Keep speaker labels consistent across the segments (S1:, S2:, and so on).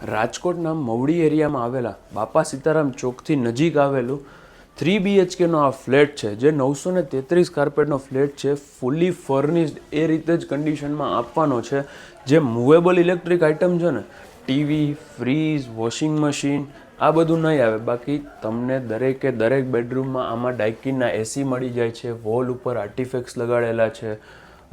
S1: રાજકોટના મવડી એરિયામાં આવેલા બાપા સીતારામ ચોકથી નજીક આવેલું 3 BHKનો આ ફ્લેટ છે, જે 933 કાર્પેટનો ફ્લેટ છે. ફૂલી ફર્નિશ્ડ એ રીતે જ કન્ડિશનમાં આપવાનો છે. જે મૂવેબલ ઇલેક્ટ્રિક આઇટમ છે ને, ટીવી, ફ્રીજ, વોશિંગ મશીન, આ બધું નહીં આવે. બાકી તમને દરેક બેડરૂમમાં આમાં ડાઇકિનના એસી મળી જાય છે. વોલ ઉપર આર્ટિફેક્ટ્સ લગાડેલા છે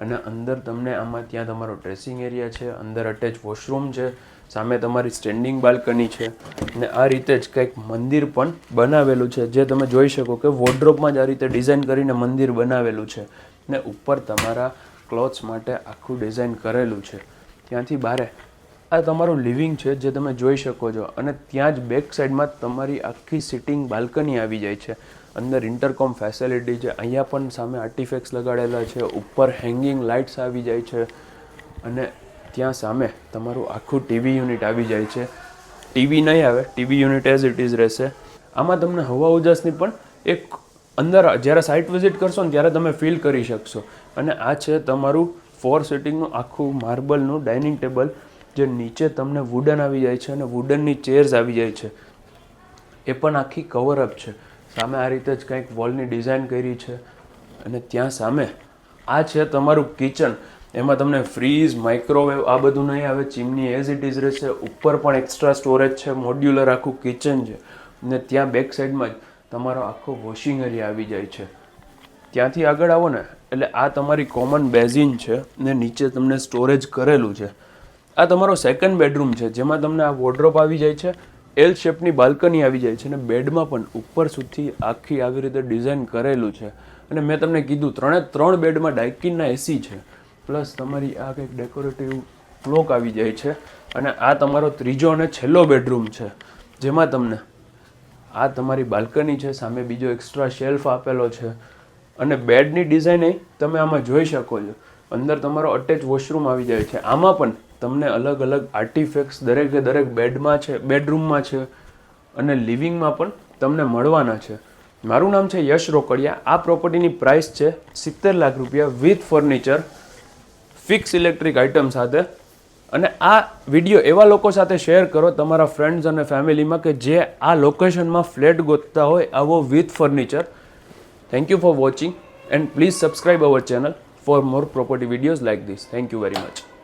S1: અને અંદર તમને આમાં ત્યાં તમારો ડ્રેસિંગ એરિયા છે, અંદર અટેચ વોશરૂમ છે, સામે તમારી સ્ટેન્ડિંગ બાલ્કની છે અને આ રીતે જ કંઈક મંદિર પણ બનાવેલું છે, જે તમે જોઈ શકો કે વોર્ડરોબમાં જ આ રીતે ડિઝાઇન કરીને મંદિર બનાવેલું છે ને ઉપર તમારા ક્લોથ્સ માટે આખું ડિઝાઇન કરેલું છે. ત્યાંથી બારે આ તમારું લિવિંગ છે, જે તમે જોઈ શકો છો અને ત્યાં જ બેક સાઈડમાં તમારી આખી સિટિંગ બાલ્કની આવી જાય છે. અંદર ઇન્ટરકોમ ફેસિલિટી છે, અહીંયા પણ સામે આર્ટિફેક્ટ્સ લગાડેલા છે, ઉપર હેંગિંગ લાઇટ્સ આવી જાય છે અને ત્યાં સામે તમારું આખું ટીવી યુનિટ આવી જાય છે. ટીવી નહીં આવે, TV unit as it is રહેશે. આમાં તમને હવા ઉજાસની પણ એક અંદર જ્યારે સાઇટ વિઝિટ કરશો ને ત્યારે તમે ફીલ કરી શકશો. અને આ છે તમારું 4 સિટિંગનું આખું માર્બલનું ડાઇનિંગ ટેબલ, જે નીચે તમને વુડન આવી જાય છે અને વુડનની ચેર્સ આવી જાય છે. એ પણ આખી કવરઅપ છે. સામે આ રીતે જ કંઈક વોલની ડિઝાઇન કરી છે અને ત્યાં સામે આ છે તમારું કિચન. એમાં તમને ફ્રીઝ, માઇક્રોવેવ આ બધું નહીં આવે, ચીમની એઝ ઇટ ઇઝ રહેશે. ઉપર પણ એક્સ્ટ્રા સ્ટોરેજ છે, મોડ્યુલર આખું કિચન છે ને ત્યાં બેક સાઈડમાં જ તમારો આખો વોશિંગ એરિયા આવી જાય છે. ત્યાંથી આગળ આવો ને એટલે આ તમારી કોમન બેઝિન છે ને નીચે તમને સ્ટોરેજ કરેલું છે. આ તમારો સેકન્ડ બેડરૂમ છે, જેમાં તમને આ વોર્ડરોબ આવી જાય છે, એલ શેપની બાલ્કની આવી જાય છે અને બેડમાં પણ ઉપર સુધી આખી આવી રીતે ડિઝાઇન કરેલું છે. અને મેં તમને કીધું 3 બેડમાં ડાઇકિનના એસી છે, પ્લસ તમારી આ કંઈક ડેકોરેટિવ ક્લોક આવી જાય છે. અને આ તમારો ત્રીજો અને છેલ્લો બેડરૂમ છે, જેમાં તમને આ તમારી બાલ્કની છે, સામે બીજો એક્સ્ટ્રા શેલ્ફ આપેલો છે અને બેડની ડિઝાઇન એ તમે આમાં જોઈ શકો છો. અંદર તમારો અટેચ વોશરૂમ આવી જાય છે. આમાં પણ તમને અલગ અલગ આર્ટિફેક્ટ્સ દરેક બેડમાં છે, બેડરૂમમાં છે અને લિવિંગમાં પણ તમને મળવાના છે. મારું નામ છે યશ રોકડિયા. આ પ્રોપર્ટીની પ્રાઇસ છે 70 લાખ રૂપિયા with furniture, fix electric item સાથે. અને આ વિડીયો એવા લોકો સાથે શેર કરો તમારા ફ્રેન્ડ્સ અને ફેમિલીમાં કે જે આ લોકેશનમાં ફ્લેટ ગોતતા હોય આવો with furniture. Thank you for watching and please subscribe our channel for more property videos like this. Thank you very much.